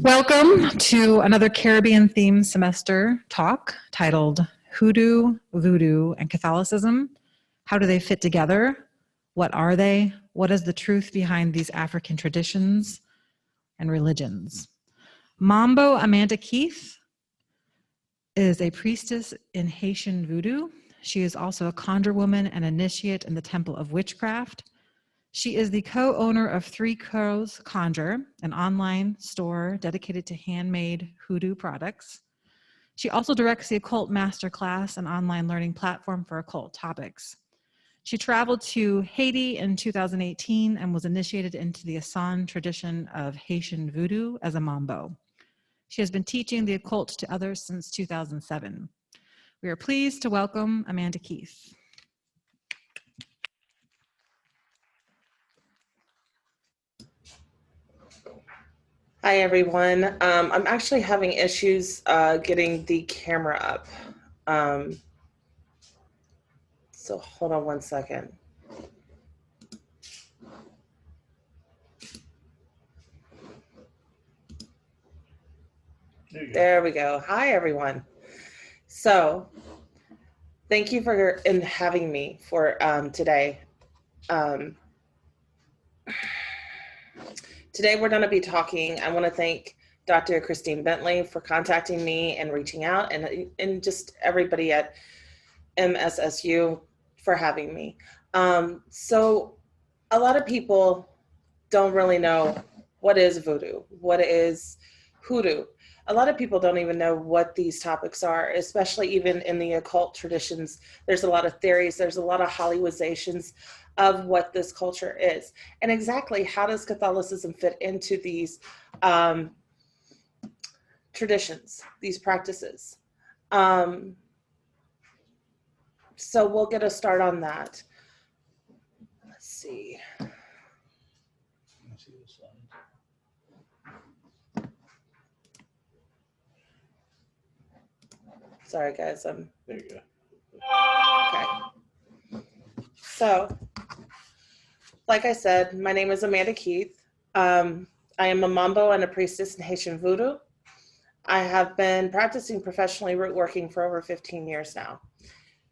Welcome to another Caribbean-themed semester talk titled Hoodoo, Voodoo, and Catholicism. How do they fit together? What are they? What is the truth behind these African traditions and religions? Mambo Amanda is a priestess in Haitian Voodoo. She is also a conjure woman and initiate in the Temple of Witchcraft. She is the co-owner of Three Crows Conjure, an online store dedicated to handmade hoodoo products. She also directs the Occult Masterclass, an online learning platform for occult topics. She traveled to Haiti in 2018 and was initiated into the Asan tradition of Haitian Voodoo as a Mambo. She has been teaching the occult to others since 2007. We are pleased to welcome Amanda Keith. Hi, everyone. I'm actually having issues getting the camera up. So hold on one second. There we go. Hi, everyone. So thank you for having me for today. Today we're going to be talking, I want to thank Dr. Christine Bentley for contacting me and reaching out, and just everybody at MSSU for having me. So a lot of people don't really know what is voodoo, what is hoodoo. A lot of people don't even know what these topics are, especially even in the occult traditions. There's a lot of theories, there's a lot of Hollywoodizations of what this culture is. And exactly how does Catholicism fit into these traditions, these practices? So we'll get a start on that. Let's see. Sorry, guys. There you go. Okay. So, like I said, my name is Amanda Keith. I am a Mambo and a priestess in Haitian Voodoo. I have been practicing professionally root working for over 15 years now.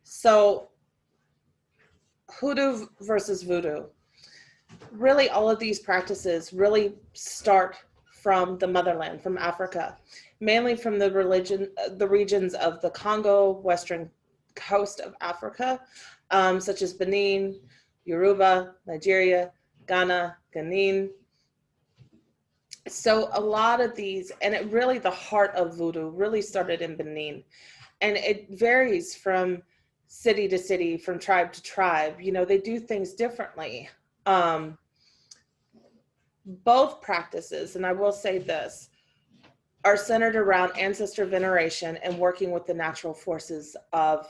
So, Hoodoo versus Voodoo. Really, all of these practices really start from the motherland, from Africa, mainly from the regions of the Congo, western coast of Africa, such as Benin, Yoruba, Nigeria, Ghana, Ghanaian. So a lot of these, and it really, the heart of Voodoo really started in Benin. And it varies from city to city, from tribe to tribe. You know, they do things differently. Both practices, and I will say this, are centered around ancestor veneration and working with the natural forces of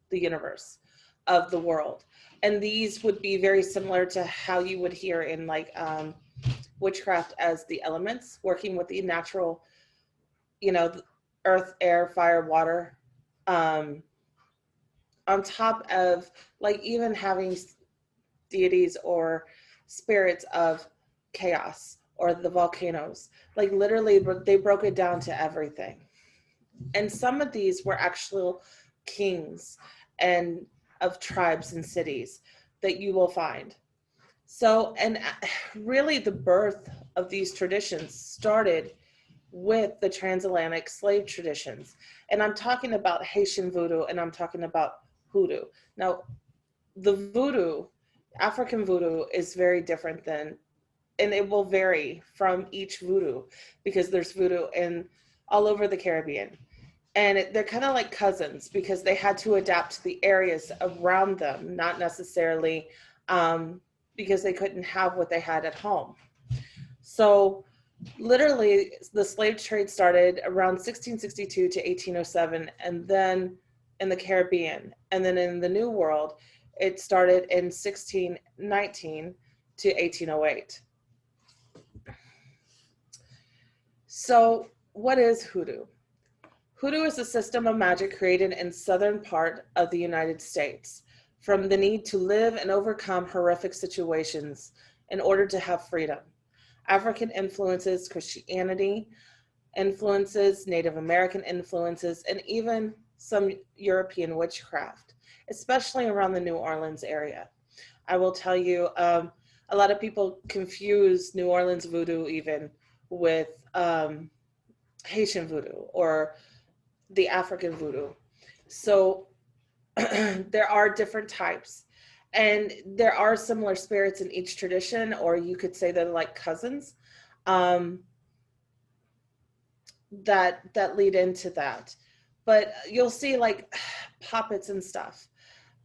the universe, of the world. And these would be very similar to how you would hear in like witchcraft as the elements, working with the natural, you know, earth, air, fire, water, on top of like even having deities or spirits of chaos or the volcanoes. Like literally they broke it down to everything. And some of these were actual kings and of tribes and cities that you will find. So, and really the birth of these traditions started with the transatlantic slave traditions. And I'm talking about Haitian Voodoo and I'm talking about Hoodoo. Now, the Voodoo, African Voodoo is very different than, and it will vary from each Voodoo because there's Voodoo in all over the Caribbean. And they're kind of like cousins because they had to adapt to the areas around them, not necessarily because they couldn't have what they had at home. So literally the slave trade started around 1662 to 1807, and then in the Caribbean. And then in the New World, it started in 1619 to 1808. So what is Hoodoo? Hoodoo is a system of magic created in southern part of the United States from the need to live and overcome horrific situations in order to have freedom. African influences, Christianity influences, Native American influences, and even some European witchcraft, especially around the New Orleans area. I will tell you, a lot of people confuse New Orleans voodoo even with Haitian voodoo or the African voodoo. So there are different types, and there are similar spirits in each tradition, or you could say they're like cousins, that lead into that. But you'll see like puppets and stuff.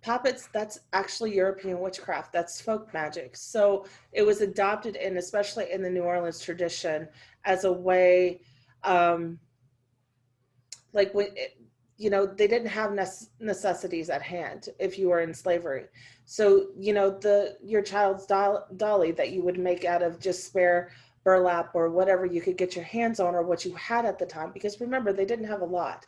Puppets, that's actually European witchcraft. That's folk magic. So it was adopted in, especially in the New Orleans tradition, as a way, like when they didn't have necessities at hand if you were in slavery. So your child's dolly that you would make out of just spare burlap or whatever you could get your hands on, or what you had at the time, because remember, they didn't have a lot.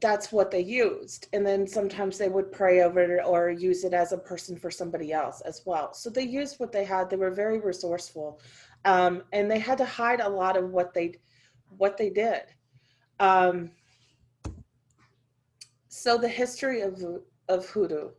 That's what they used. And then sometimes they would pray over it or use it as a person for somebody else as well. So they used what they had. They were very resourceful. And they had to hide a lot of what they did. So the history of Hoodoo.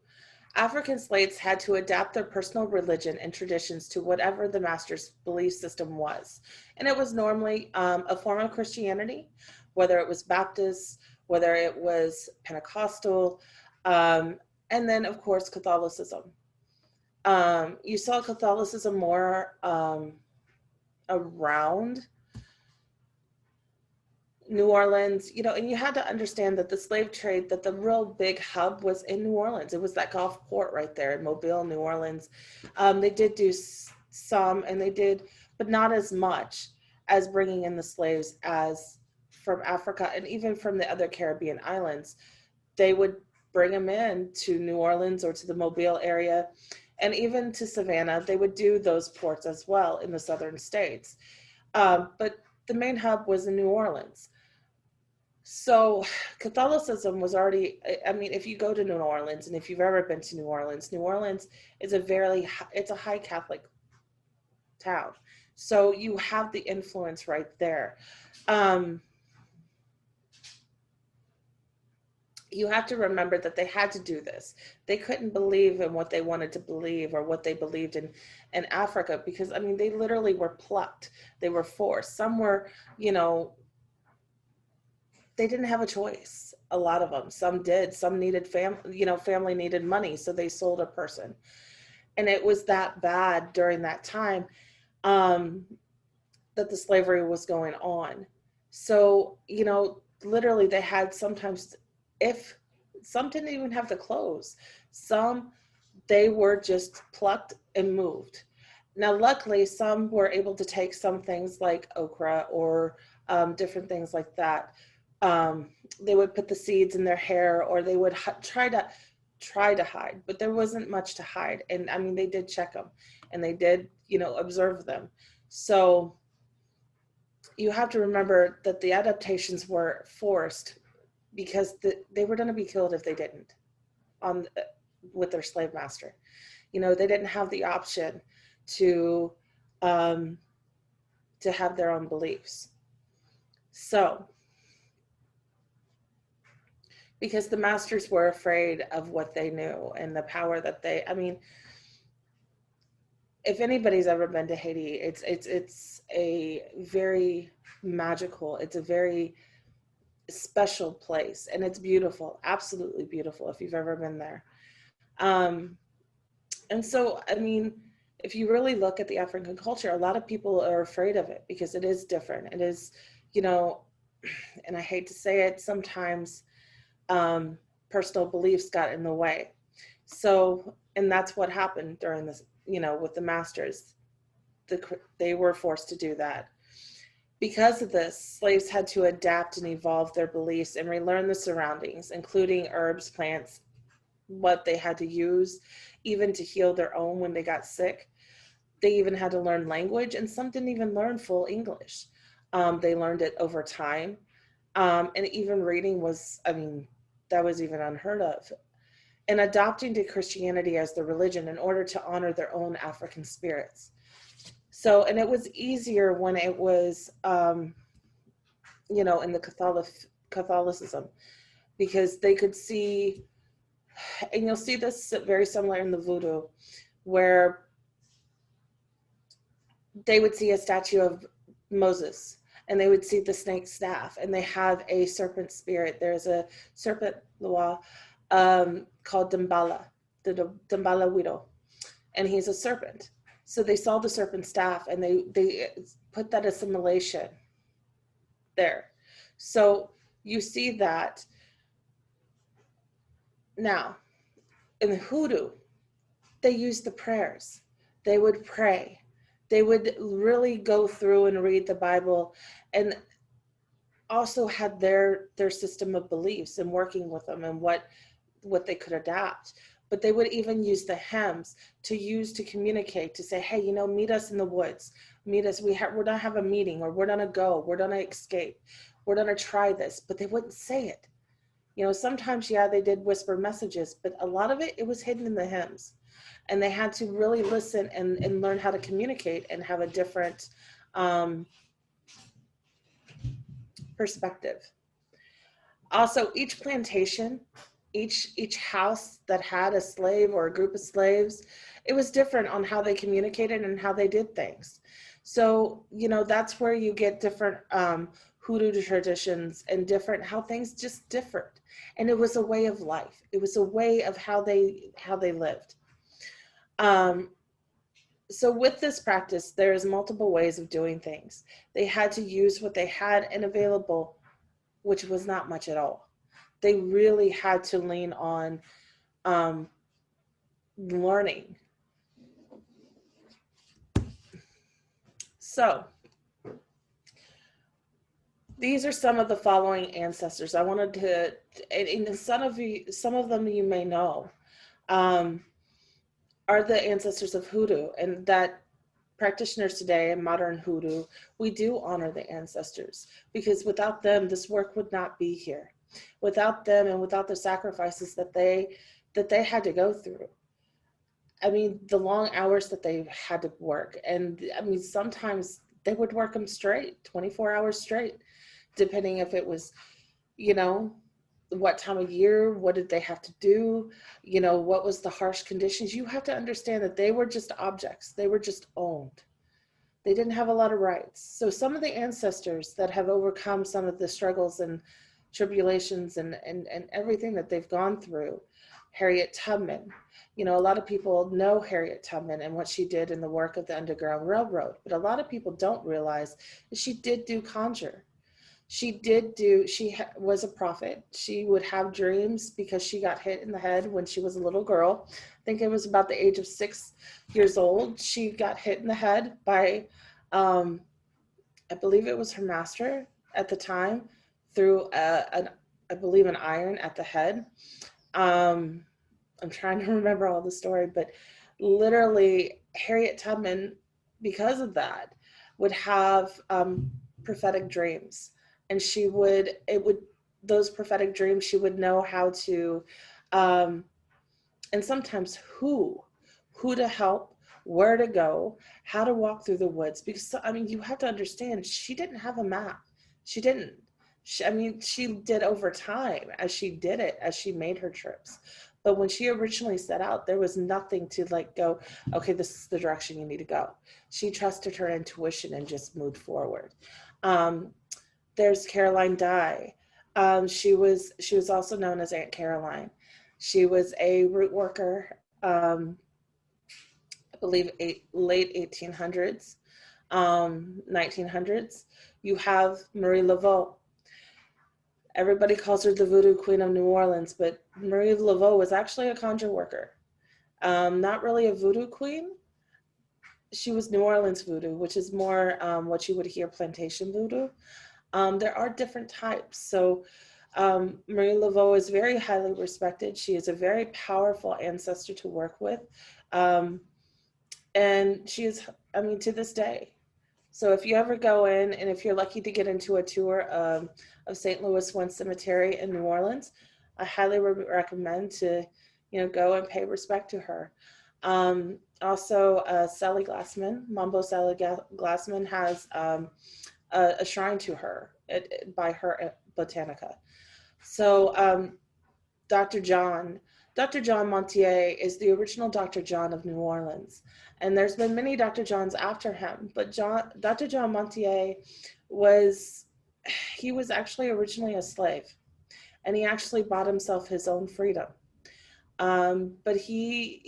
African slaves had to adapt their personal religion and traditions to whatever the master's belief system was. And it was normally a form of Christianity, whether it was Baptist, whether it was Pentecostal, and then, of course, Catholicism. You saw Catholicism more around New Orleans, and you had to understand that the slave trade, that the real big hub was in New Orleans. It was that Gulf port right there in Mobile, New Orleans. They did do some, and they did, but not as much as bringing in the slaves as from Africa and even from the other Caribbean islands. They would bring them in to New Orleans or to the Mobile area, and even to Savannah. They would do those ports as well in the southern states. But the main hub was in New Orleans. So Catholicism was already, if you go to New Orleans, and if you've ever been to New Orleans is it's a high Catholic town. So you have the influence right there. You have to remember that they had to do this. They couldn't believe in what they wanted to believe or what they believed in Africa, because, they literally were plucked. They were forced. Some were, they didn't have a choice. A lot of them. Some did. Some needed family needed money, so they sold a person. And it was that bad during that time that the slavery was going on. So, literally they had sometimes, if some didn't even have the clothes, some they were just plucked and moved. Now, luckily, some were able to take some things like okra or different things like that. They would put the seeds in their hair, or they would try to hide, but there wasn't much to hide. And they did check them, and they did, observe them. So you have to remember that the adaptations were forced, because they were going to be killed if they didn't with their slave master. They didn't have the option to have their own beliefs. So, because the masters were afraid of what they knew and the power that if anybody's ever been to Haiti, it's a very magical, it's a very special place, and it's beautiful, absolutely beautiful if you've ever been there. And so, if you really look at the African culture, a lot of people are afraid of it because it is different. It is, and I hate to say it, sometimes personal beliefs got in the way. So, and that's what happened during this, with the masters. They were forced to do that. Because of this, slaves had to adapt and evolve their beliefs and relearn the surroundings, including herbs, plants, what they had to use, even to heal their own when they got sick. They even had to learn language, and some didn't even learn full English. They learned it over time. And even reading was, that was even unheard of. and adopting to Christianity as their religion in order to honor their own African spirits. So, and it was easier when it was, you know, in the Catholicism, because they could see, and you'll see this very similar in the Voodoo, where they would see a statue of Moses, and they would see the snake staff, and they have a serpent spirit. There's a serpent Loa called Dambala, the Dambala Widow, and he's a serpent. So they saw the serpent staff, and they put that assimilation there. So you see that now in the Hoodoo, they used the prayers. They would pray. They would really go through and read the Bible, and also had their system of beliefs and working with them and what they could adapt. But they would even use the hymns to communicate, to say, hey, you know, meet us in the woods, meet us, we're gonna have a meeting, or we're gonna go, we're gonna escape, we're gonna try this. But they wouldn't say it. You know, sometimes, yeah, they did whisper messages, but a lot of it was hidden in the hymns. And they had to really listen and learn how to communicate and have a different perspective. Also, each plantation, each house that had a slave or a group of slaves, it was different on how they communicated and how they did things. So, you know, that's where you get different Hoodoo traditions and different, how things just differed. And it was a way of life. It was a way of how they lived. So with this practice, there's multiple ways of doing things. They had to use what they had and available, which was not much at all. They really had to lean on learning. So these are some of the following ancestors. I wanted to, and some of them you may know, are the ancestors of Hoodoo, and that practitioners today in modern Hoodoo, we do honor the ancestors, because without them, this work would not be here. Without them and without the sacrifices that they had to go through. I mean, the long hours that they had to work. And I mean, sometimes they would work them straight, 24 hours straight, depending if it was, you know, what time of year, what did they have to do, you know, what was the harsh conditions. You have to understand that they were just objects. They were just owned. They didn't have a lot of rights. So some of the ancestors that have overcome some of the struggles and tribulations and everything that they've gone through, Harriet Tubman, you know, a lot of people know Harriet Tubman and what she did in the work of the Underground Railroad, but a lot of people don't realize that she did do conjure. She was a prophet. She would have dreams because she got hit in the head when she was a little girl. I think it was about the age of 6 years old. She got hit in the head by, I believe it was her master at the time, through I believe an iron at the head. I'm trying to remember all the story, but literally Harriet Tubman, because of that, would have prophetic dreams. And those prophetic dreams, she would know how to, and sometimes who to help, where to go, how to walk through the woods. Because, I mean, you have to understand, she didn't have a map. She didn't. She did over time as she did it, as she made her trips. But when she originally set out, there was nothing to like go, okay, this is the direction you need to go. She trusted her intuition and just moved forward. There's Caroline Dye. She was also known as Aunt Caroline. She was a root worker, I believe late 1800s, 1900s. You have Marie Laveau. Everybody calls her the Voodoo Queen of New Orleans, but Marie Laveau was actually a conjure worker. Not really a Voodoo queen. She was New Orleans Voodoo, which is more what you would hear plantation Voodoo. There are different types. So Marie Laveau is very highly respected. She is a very powerful ancestor to work with. And she is, I mean, to this day. So if you ever go in, and if you're lucky to get into a tour of St. Louis One Cemetery in New Orleans, I highly recommend to go and pay respect to her. Also, Sally Glassman, Mambo Sally Glassman has a shrine to her by her Botanica. So Dr. John Montier is the original Dr. John of New Orleans. And there's been many Dr. Johns after him, but Dr. John Montier was actually originally a slave, and he actually bought himself his own freedom. But he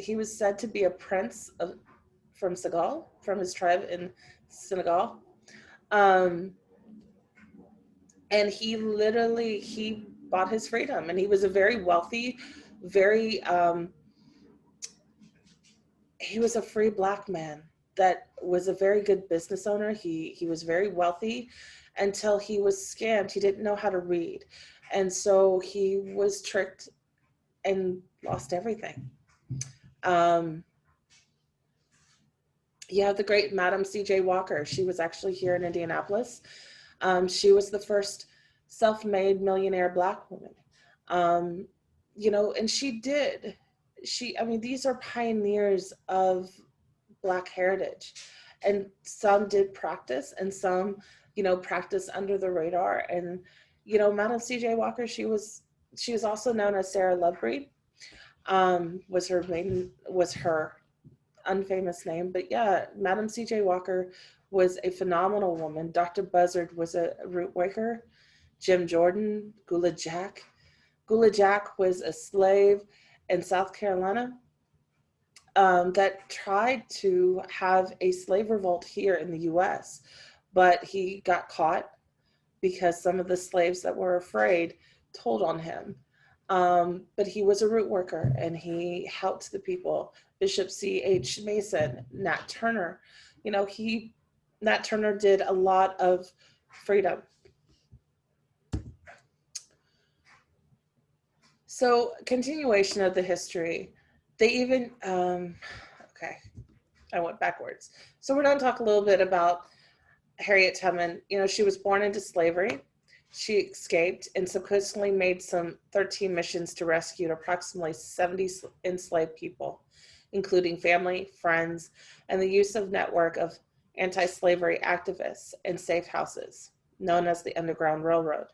was said to be a prince from Senegal, from his tribe in Senegal. And he bought his freedom, and he was a very wealthy, he was a free Black man that was a very good business owner. He was very wealthy until he was scammed. He didn't know how to read. And so he was tricked and lost everything. You have the great Madam C.J. Walker. She was actually here in Indianapolis. She was the first self-made millionaire Black woman. And these are pioneers of Black heritage, and some did practice, and some, practiced under the radar. And, Madam C.J. Walker, she was also known as Sarah Lovebreed, was her unfamous name. But yeah, Madam C.J. Walker was a phenomenal woman. Dr. Buzzard was a root waker. Jim Jordan, Gula Jack. Gula Jack was a slave in South Carolina that tried to have a slave revolt here in the U.S., but he got caught because some of the slaves that were afraid told on him. But he was a root worker, and he helped the people. Bishop C.H. Mason, Nat Turner, Nat Turner did a lot of freedom. So, continuation of the history. They even, okay, I went backwards. So we're going to talk a little bit about Harriet Tubman. She was born into slavery. She escaped and subsequently made some 13 missions to rescue approximately 70 enslaved people, including family, friends, and the use of network of anti-slavery activists and safe houses, known as the Underground Railroad.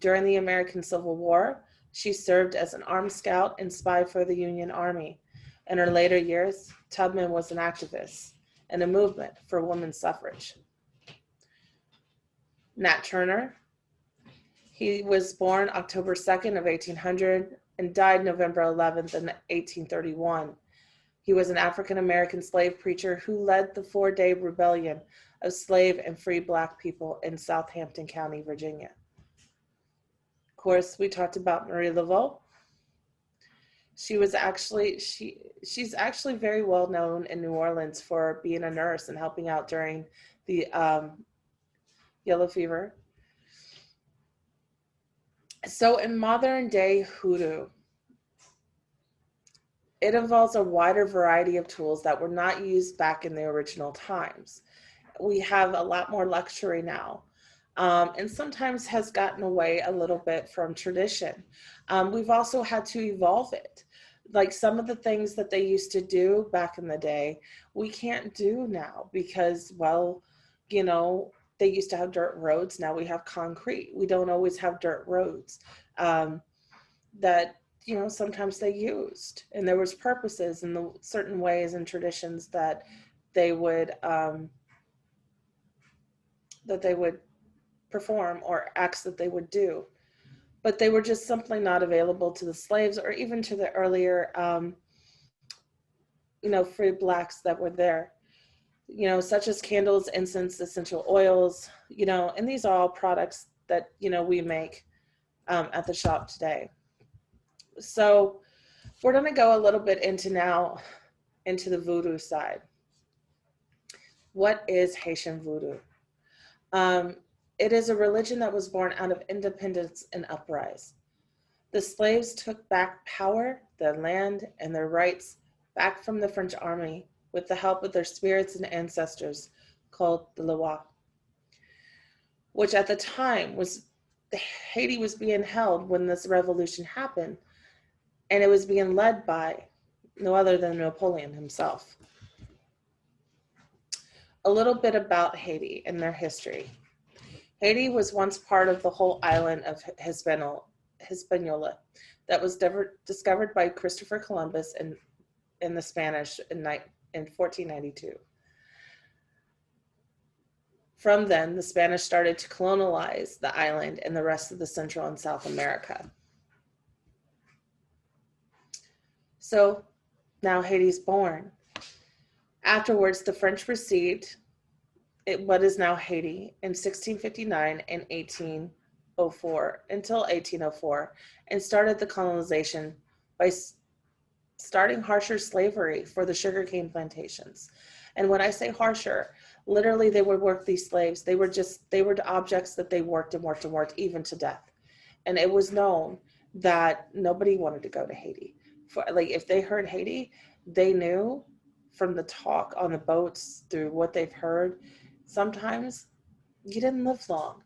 During the American Civil War, she served as an armed scout and spy for the Union Army. In her later years, Tubman was an activist in a movement for women's suffrage. Nat Turner, he was born October 2nd of 1800 and died November 11th in 1831. He was an African-American slave preacher who led the 4-day rebellion of slave and free Black people in Southampton County, Virginia. Of course, we talked about Marie Laveau. She's actually very well known in New Orleans for being a nurse and helping out during the yellow fever. So in modern day Hoodoo, it involves a wider variety of tools that were not used back in the original times. We have a lot more luxury now. And sometimes has gotten away a little bit from tradition. We've also had to evolve it. Like some of the things that they used to do back in the day, we can't do now because, they used to have dirt roads. Now we have concrete. We don't always have dirt roads that, sometimes they used. And there was purposes and the certain ways and traditions that they would perform, or acts that they would do, but they were just simply not available to the slaves or even to the earlier, free Blacks that were there, such as candles, incense, essential oils, and these are all products that, we make at the shop today. So we're going to go a little bit into the Voodoo side. What is Haitian Voodoo? It is a religion that was born out of independence and uprise. The slaves took back power, their land, and their rights back from the French army with the help of their spirits and ancestors called the Loa, which at the time Haiti was being held when this revolution happened. and it was being led by no other than Napoleon himself. A little bit about Haiti and their history. Haiti was once part of the whole island of Hispaniola that was discovered by Christopher Columbus in the Spanish in 1492. From then, the Spanish started to colonize the island and the rest of the Central and South America. So now Haiti's born. Afterwards, the French received what is now Haiti in 1659 and 1804 until 1804, and started the colonization by starting harsher slavery for the sugarcane plantations. And when I say harsher, literally they would work these slaves. They were the objects that they worked and worked and worked, even to death. And it was known that nobody wanted to go to Haiti. If they heard Haiti, they knew from the talk on the boats, through what they've heard, sometimes you didn't live long.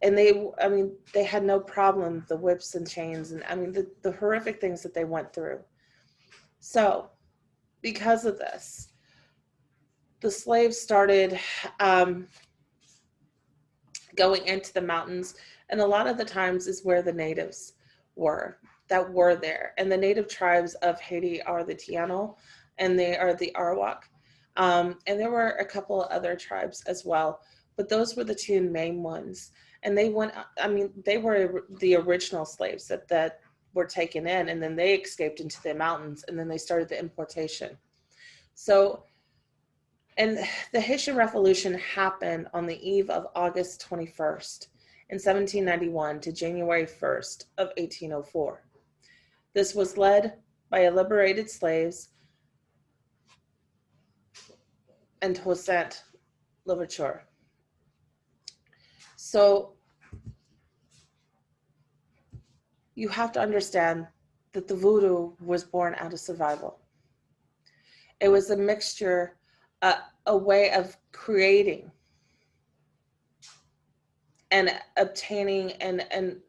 And they had no problem, the whips and chains, and the horrific things that they went through. So because of this, the slaves started going into the mountains, and a lot of the times is where the natives were there. And the native tribes of Haiti are the Tiano, and they are the Arawak. And there were a couple of other tribes as well, but those were the two main ones. And they were the original slaves that were taken in, and then they escaped into the mountains, and then they started the importation. So, and the Haitian Revolution happened on the eve of August 21st in 1791 to January 1st of 1804. This was led by liberated slaves and Toussaint Louverture. So you have to understand that the Voodoo was born out of survival. It was a mixture, a way of creating and obtaining and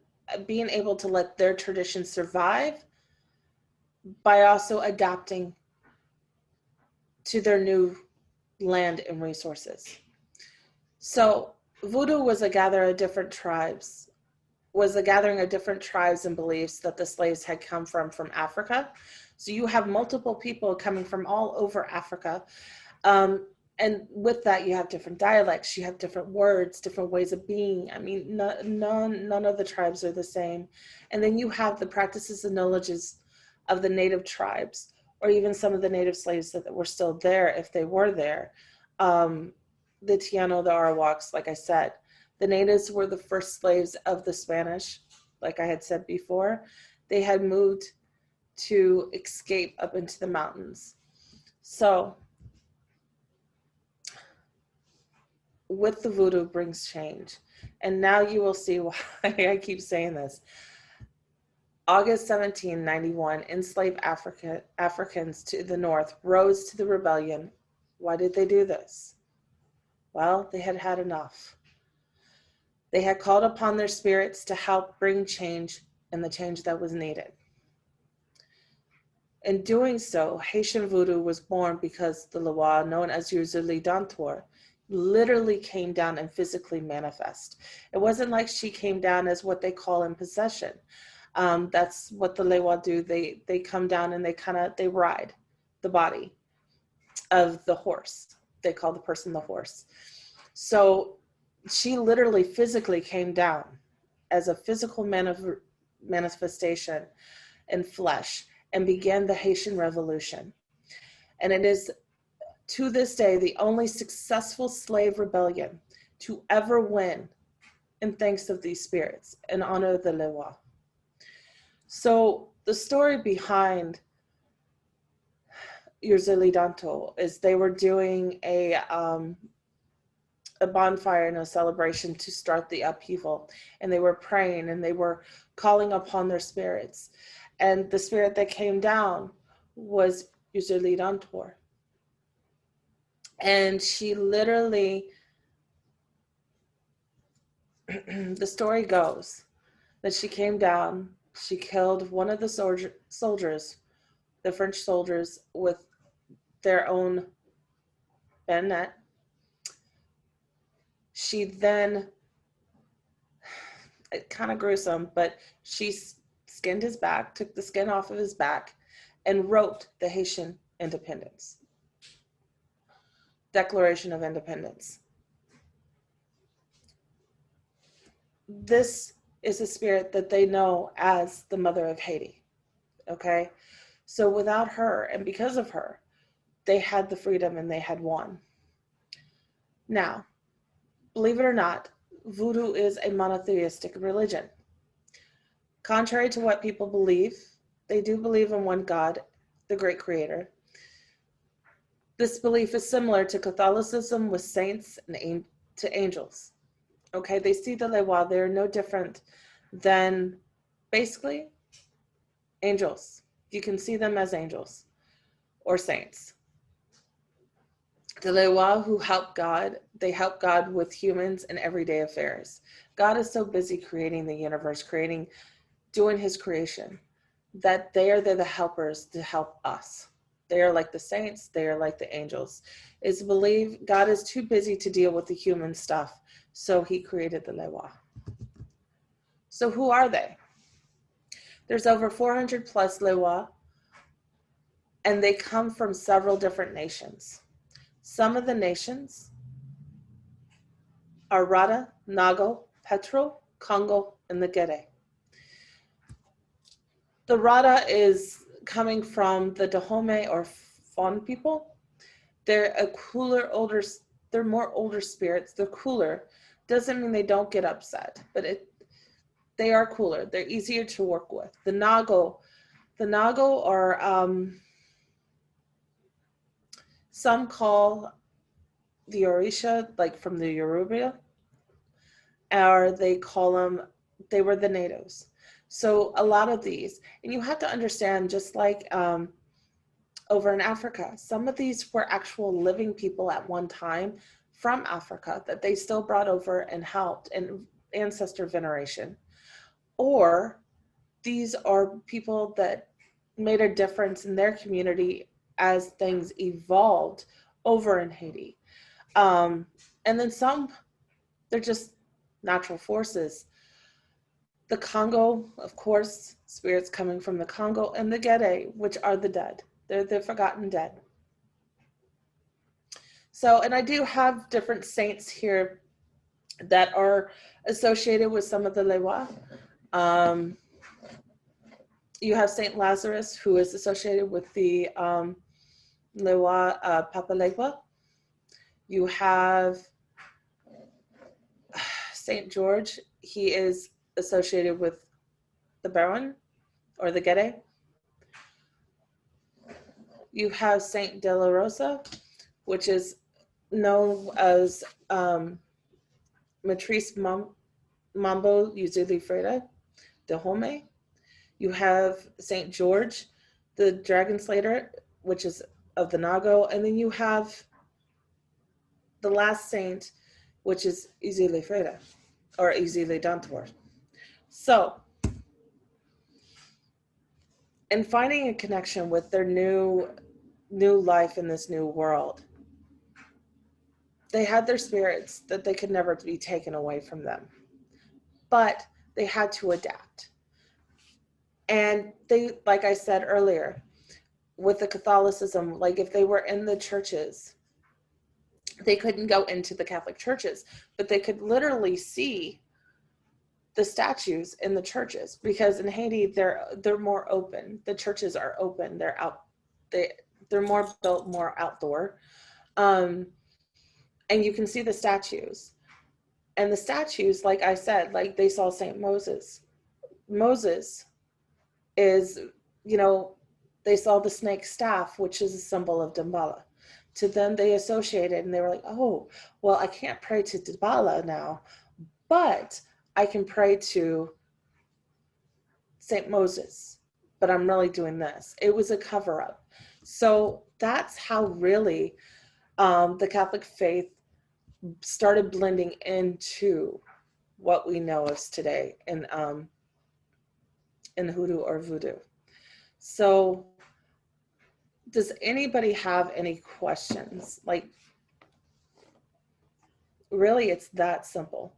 being able to let their tradition survive by also adapting to their new land and resources. So Voodoo was a gathering of different tribes and beliefs that the slaves had come from Africa. So you have multiple people coming from all over Africa. And with that, you have different dialects, you have different words, different ways of being. None of the tribes are the same. And then you have the practices and knowledges of the native tribes, or even some of the native slaves that were still there, if they were there. The Tiano, the Arawaks, like I said. The natives were the first slaves of the Spanish, like I had said before. They had moved to escape up into the mountains. So with the Voodoo brings change. And now you will see why I keep saying this. August 1791, enslaved Africans to the north rose to the rebellion. Why did they do this? Well, they had had enough. They had called upon their spirits to help bring change, and the change that was needed. In doing so, Haitian Voodoo was born because the Loa, known as Urzuli Dantor, literally came down and physically manifest. It wasn't like she came down as what they call in possession. That's what the Lewa do. They come down and they ride the body of the horse. They call the person the horse. So she literally physically came down as a physical manifestation in flesh and began the Haitian Revolution. And it is, to this day, the only successful slave rebellion to ever win in thanks of these spirits in honor of the Lewa. So the story behind Urzili Danto is they were doing a bonfire and a celebration to start the upheaval, and they were praying and they were calling upon their spirits, and the spirit that came down was Urzili Dantor. And she literally, the story goes that she came down She killed one of the soldiers, the French soldiers, with their own bayonet. She then, kind of gruesome, but she skinned his back, took the skin off of his back, and wrote the Haitian independence, Declaration of Independence. This is a spirit that they know as the Mother of Haiti, okay? So without her, and because of her, they had the freedom and they had won. Now, believe it or not, Voodoo is a monotheistic religion. Contrary to what people believe, they do believe in one God, the great creator. This belief is similar to Catholicism with saints and to angels. Okay, they see the Lewa, they're no different than basically angels. You can see them as angels or saints. The Lewa who help God, they help God with humans and everyday affairs. God is so busy creating the universe, doing his creation, that they are the helpers to help us. They are like the saints, they are like the angels. It's believed God is too busy to deal with the human stuff, so he created the Lewa. So who are they? There's over 400 plus Lewa, and they come from several different nations. Some of the nations are Rada, Nago, Petro, Congo, and the Gede. The Rada is coming from the Dahomey or Fawn people. They're a cooler, they're more older spirits. They're cooler. Doesn't mean they don't get upset, but they are cooler. They're easier to work with. The Nago are, some call the Orisha, like from the Yoruba, or they call them, they were the natives. So a lot of these, and you have to understand, just like over in Africa, some of these were actual living people at one time from Africa that they still brought over and helped in ancestor veneration. Or these are people that made a difference in their community as things evolved over in Haiti. And then some, they're just natural forces. The Congo, of course, spirits coming from the Congo, and the Gede, which are the dead. They're the forgotten dead. So, and I do have different saints here that are associated with some of the Lewa. You have Saint Lazarus, who is associated with the Lewa Papalegua. You have Saint George. He is associated with the Baron or the Gede. You have Saint De La Rosa, which is known as Matrice Mambo Amanda de Home. You have Saint George, the Dragon Slayer, which is of the Nago, and then you have the last saint, which is Izile Freda, or Izile Dantor. So, and finding a connection with their new life in this new world, they had their spirits that they could never be taken away from them, but they had to adapt. And they, like I said earlier, with the Catholicism, like if they were in the churches, they couldn't go into the Catholic churches, but they could literally see the statues in the churches, because in Haiti they're more open. The churches are open. They're more built more outdoor, and you can see the statues. And the statues, like I said, like they saw Saint Moses. Moses is, they saw the snake staff, which is a symbol of Damballa. To them, they associated, and they were like, oh, well, I can't pray to Damballa now, but I can pray to Saint Moses, but I'm really doing this. It was a cover-up. So that's how really the Catholic faith started blending into what we know as today. And in Hoodoo or Voodoo. So does anybody have any questions? Like, really, it's that simple.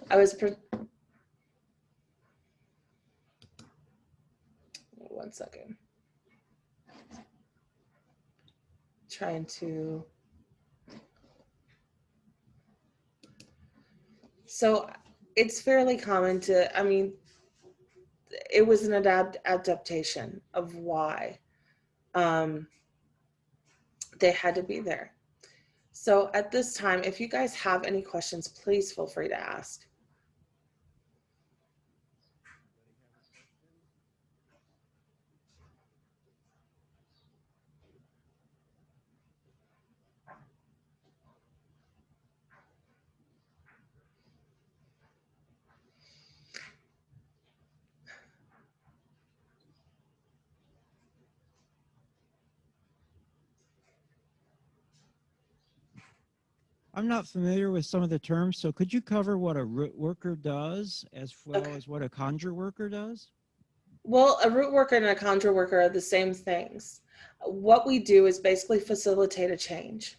I was, one second. Trying to, so it's fairly common to, I mean, it was an adaptation of why they had to be there. So at this time, if you guys have any questions, please feel free to ask. I'm not familiar with some of the terms, so could you cover what a root worker does as well as what a conjure worker does? Well, a root worker and a conjure worker are the same things. What we do is basically facilitate a change.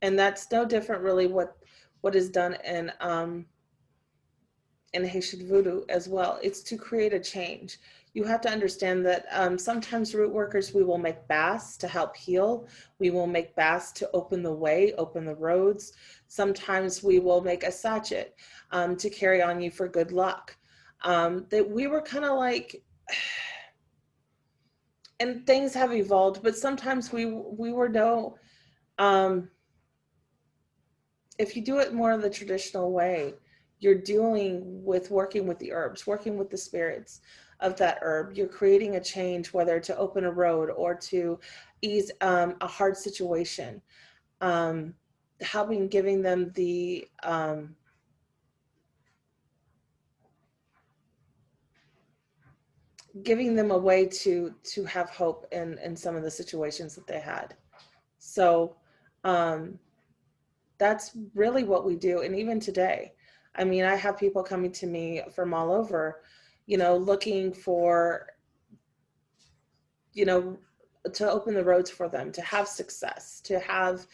And that's no different really what is done in Haitian Voodoo as well. It's to create a change. You have to understand that sometimes root workers, we will make baths to help heal. We will make baths to open the way, open the roads. Sometimes we will make a sachet to carry on you for good luck. That we were kind of like, and things have evolved, but sometimes we were no, if you do it more the traditional way, you're dealing with working with the herbs, working with the spirits of that herb. You're creating a change, whether to open a road or to ease a hard situation, helping, giving them the giving them a way to have hope in some of the situations that they had. So that's really what we do. And even today, I mean, I have people coming to me from all over, you know, looking for, you know, to open the roads for them, to have success, to have,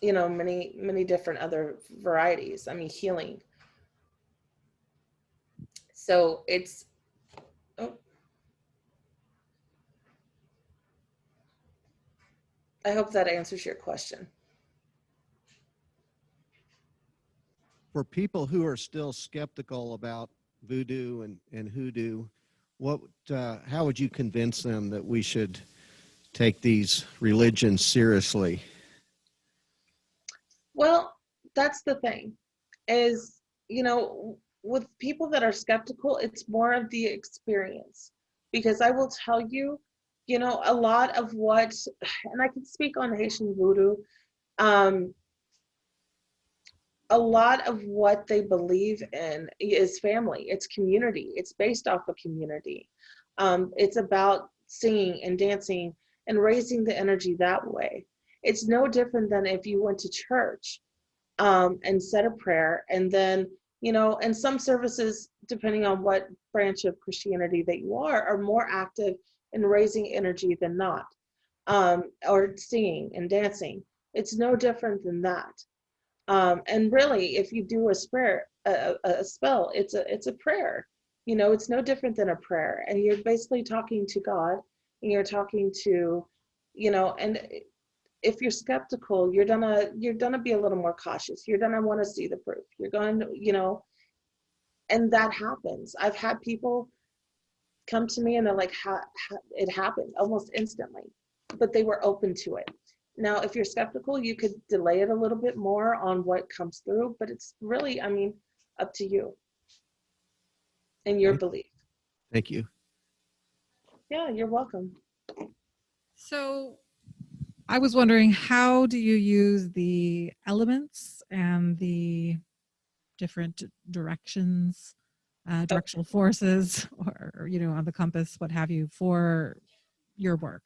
you know, many different other varieties. I mean, healing. So it's, oh, I hope that answers your question. For people who are still skeptical about voodoo and hoodoo, what, how would you convince them that we should take these religions seriously? Well, that's the thing is, you know, with people that are skeptical, it's more of the experience. Because I will tell you, you know, a lot of what, and I can speak on Haitian Voodoo, a lot of what they believe in is family, it's community, it's based off of community. It's about singing and dancing and raising the energy that way. It's no different than if you went to church and said a prayer, and then, you know, and some services, depending on what branch of Christianity that you are more active in raising energy than not, or singing and dancing. It's no different than that. And really, if you do a spell, it's a prayer. You know, it's no different than a prayer, and you're basically talking to God, and you're talking to, you know, and if you're skeptical, you're gonna be a little more cautious. You're gonna want to see the proof. You're going to, you know, and that happens. I've had people come to me and they're like, it happened almost instantly, but they were open to it. Now, if you're skeptical, you could delay it a little bit more on what comes through, but it's really, I mean, up to you and your belief. Thank you. Yeah, you're welcome. So I was wondering, how do you use the elements and the different directions, directional forces, or, you know, on the compass, what have you, for your work?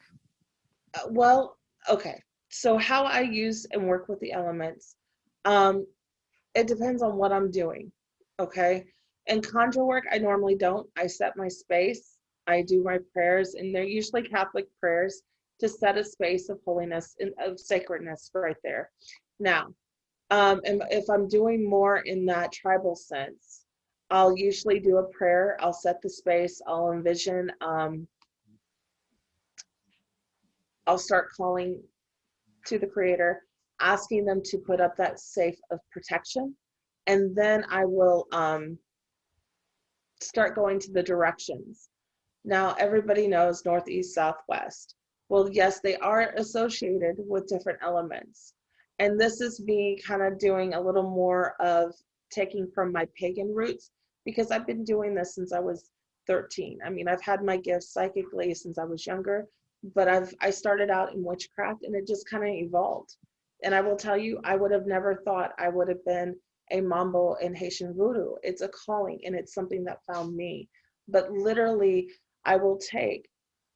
Well, okay. So how I use and work with the elements, It depends on what I'm doing. Okay. And conjure work, I normally don't. I set my space, I do my prayers, and they're usually Catholic prayers to set a space of holiness and of sacredness right there. Now, and if I'm doing more in that tribal sense, I'll usually do a prayer. I'll set the space. I'll envision. I'll start calling to the Creator, asking them to put up that safe of protection, and then I will start going to the directions. Now, everybody knows north, east, south, west. Well, yes, they are associated with different elements. And this is me kind of doing a little more of taking from my pagan roots, because I've been doing this since I was 13. I mean, I've had my gifts psychically since I was younger, but I started out in witchcraft, and it just kind of evolved. And I will tell you, I would have never thought I would have been a Mambo in Haitian Voodoo. It's a calling, and it's something that found me. But literally, I will take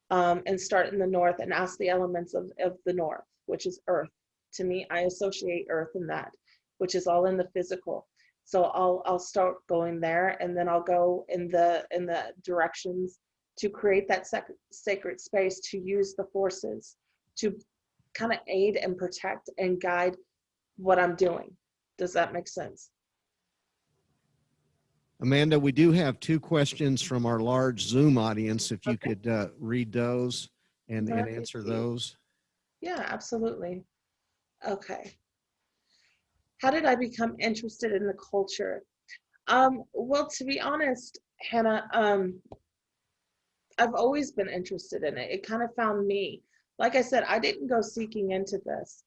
and start in the north and ask the elements of the north, which is earth. To me, I associate earth in that, which is all in the physical. So I'll start going there, and then I'll go in the directions to create that sacred space, to use the forces to kind of aid and protect and guide what I'm doing. Does that make sense? Amanda, we do have 2 questions from our large Zoom audience. If you Okay. could read those and Let me answer see. those. Yeah, absolutely. Okay. How did I become interested in the culture? Well, to be honest, Hannah, I've always been interested in it. It kind of found me. Like I said, I didn't go seeking into this.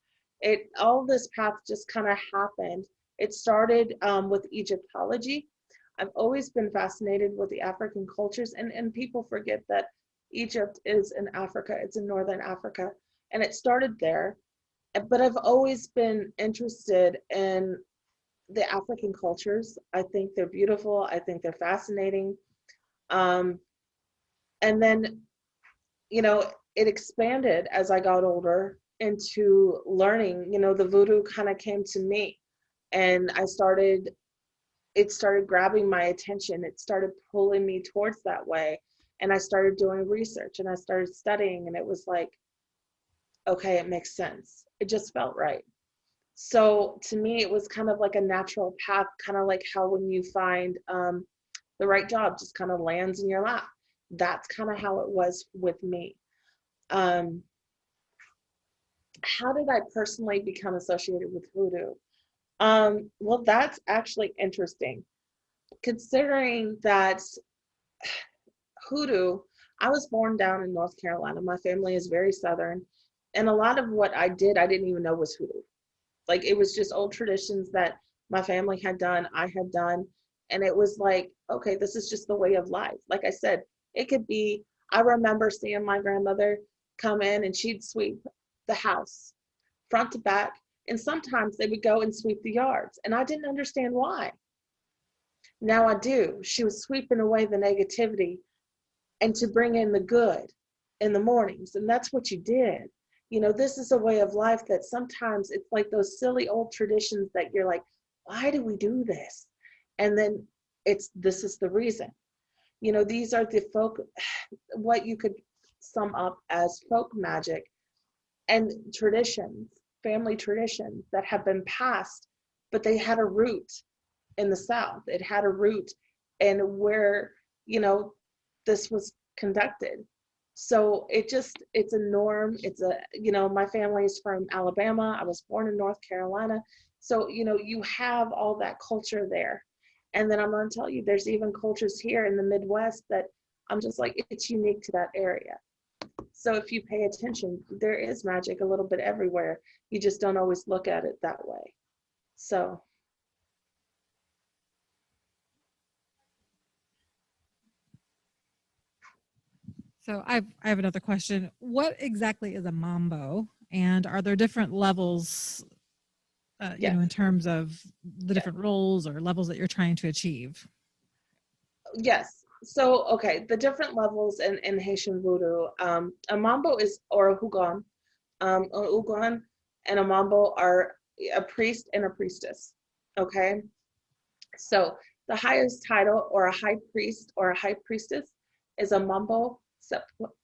All this path just kind of happened. It started with Egyptology. I've always been fascinated with the African cultures, and people forget that Egypt is in Africa. It's in Northern Africa, and it started there. But I've always been interested in the African cultures. I think they're beautiful. I think they're fascinating. And then, it expanded as I got older into learning. The voodoo kind of came to me, and it started grabbing my attention. It started pulling me towards that way. And I started doing research, and I started studying, and it was like, okay, it makes sense. It just felt right. So to me, it was kind of like a natural path, kind of like how when you find the right job just kind of lands in your lap. That's kind of how it was with me. How did I personally become associated with Hoodoo? Well, that's actually interesting, considering that Hoodoo, I was born down in North Carolina. My family is very Southern. And a lot of what I did, I didn't even know was Hoodoo. Like, it was just old traditions that my family had done, I had done. And it was like, okay, this is just the way of life. Like I said, it could be, I remember seeing my grandmother come in, and she'd sweep the house front to back. And sometimes they would go and sweep the yards. And I didn't understand why. Now I do. She was sweeping away the negativity and to bring in the good in the mornings. And that's what you did. This is a way of life that sometimes it's like those silly old traditions that you're like, why do we do this? And then this is the reason. These are the folk, what you could sum up as folk magic and traditions, family traditions that have been passed, but they had a root in the South. It had a root in where, this was conducted. So it's a norm. My family is from Alabama. I was born in North Carolina. So, you have all that culture there. And then I'm going to tell you, there's even cultures here in the Midwest that I'm just like, it's unique to that area. So if you pay attention, there is magic a little bit everywhere. You just don't always look at it that way. So. So I have another question. What exactly is a mambo, and are there different levels, Yes. in terms of the different roles or levels that you're trying to achieve? Yes. So, okay, the different levels in Haitian Voodoo, a mambo or a hugon, and a mambo are a priest and a priestess. Okay. So the highest title, or a high priest or a high priestess, is a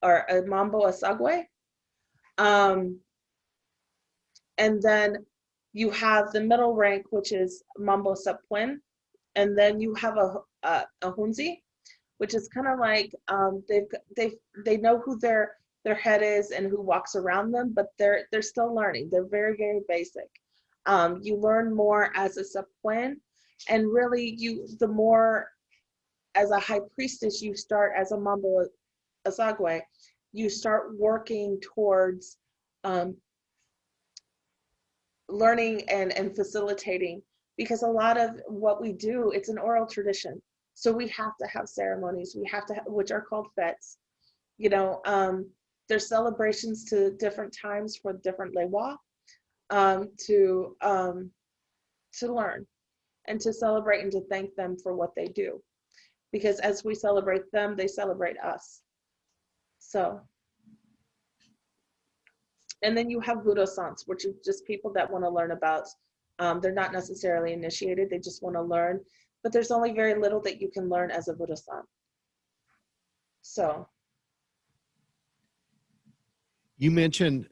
or a Mambo Asagwe. And then you have the middle rank, which is Mambo Sapuen. And then you have a Hunzi, which is kind of like they know who their head is and who walks around them, but they're still learning. They're very, very basic. You learn more as a Sapuen, and really the more as a high priestess you start as a Mambo Asagwe, you start working towards learning and facilitating, because a lot of what we do, it's an oral tradition. So we have to have ceremonies, we have to have, which are called fêtes. You know, there's celebrations to different times for different lewa, to learn and to celebrate and to thank them for what they do. Because as we celebrate them, they celebrate us. So, and then you have Voodoo Sans, which are just people that want to learn about, they're not necessarily initiated, they just want to learn, but there's only very little that you can learn as a Voodoo Sans. So. You mentioned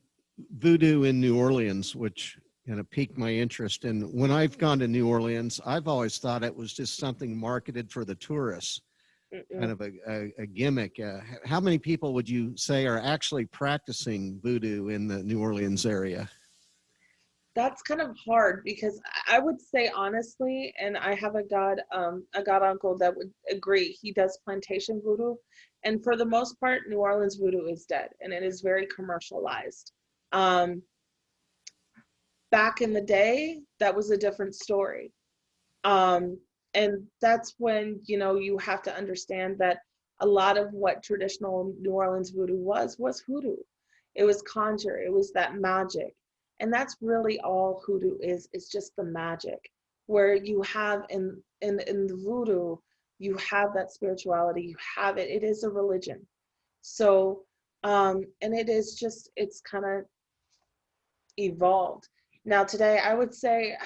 voodoo in New Orleans, which kind of piqued my interest. And when I've gone to New Orleans, I've always thought it was just something marketed for the tourists, kind of a gimmick. How many people would you say are actually practicing voodoo in the New Orleans area? That's kind of hard, because I would say honestly, and I have a god uncle that would agree, he does plantation voodoo, and for the most part, New Orleans voodoo is dead, and it is very commercialized. Back in the day, that was a different story. And that's when, you know, you have to understand that a lot of what traditional New Orleans voodoo was hoodoo. It was conjure, it was that magic. And that's really all hoodoo is just the magic, where you have in the voodoo, you have that spirituality, you have it, it is a religion. So, and it is just, it's kind of evolved. Now today, I would say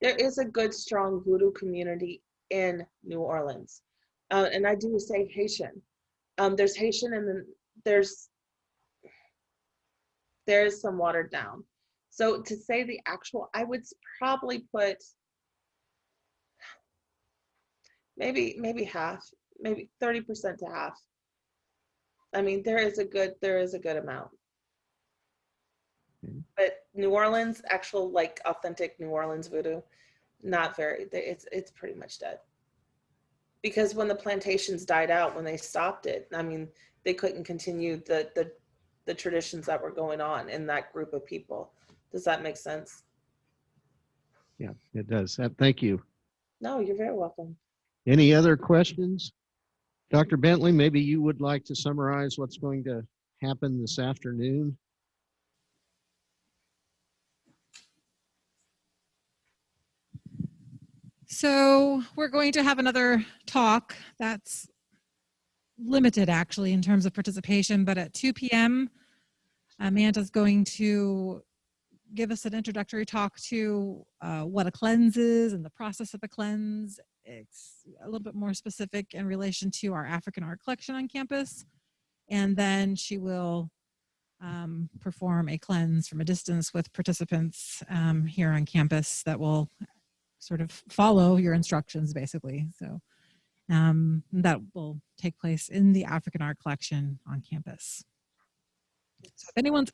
there is a good, strong voodoo community in New Orleans. And I do say Haitian. There's Haitian, and then there is some watered down. So to say the actual, I would probably put maybe half, maybe 30% to half. I mean, there is a good amount. But New Orleans, actual like authentic New Orleans voodoo, not very. It's pretty much dead. Because when the plantations died out, when they stopped it, I mean, they couldn't continue the traditions that were going on in that group of people. Does that make sense? Yeah, it does. Thank you. No, you're very welcome. Any other questions? Dr. Bentley, maybe you would like to summarize what's going to happen this afternoon? So we're going to have another talk that's limited actually in terms of participation, but at 2 p.m. Amanda's going to give us an introductory talk to what a cleanse is and the process of a cleanse. It's a little bit more specific in relation to our African art collection on campus. And then she will perform a cleanse from a distance with participants here on campus that will sort of follow your instructions, basically. So that will take place in the African art collection on campus. So if anyone's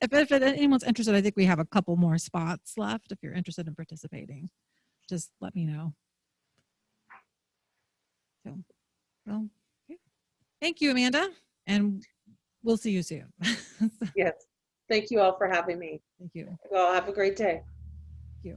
interested, I think we have a couple more spots left. If you're interested in participating, just let me know. So, well, okay. Thank you, Amanda, and we'll see you soon. Yes. Thank you all for having me. Thank you. Well, have a great day. Thank you.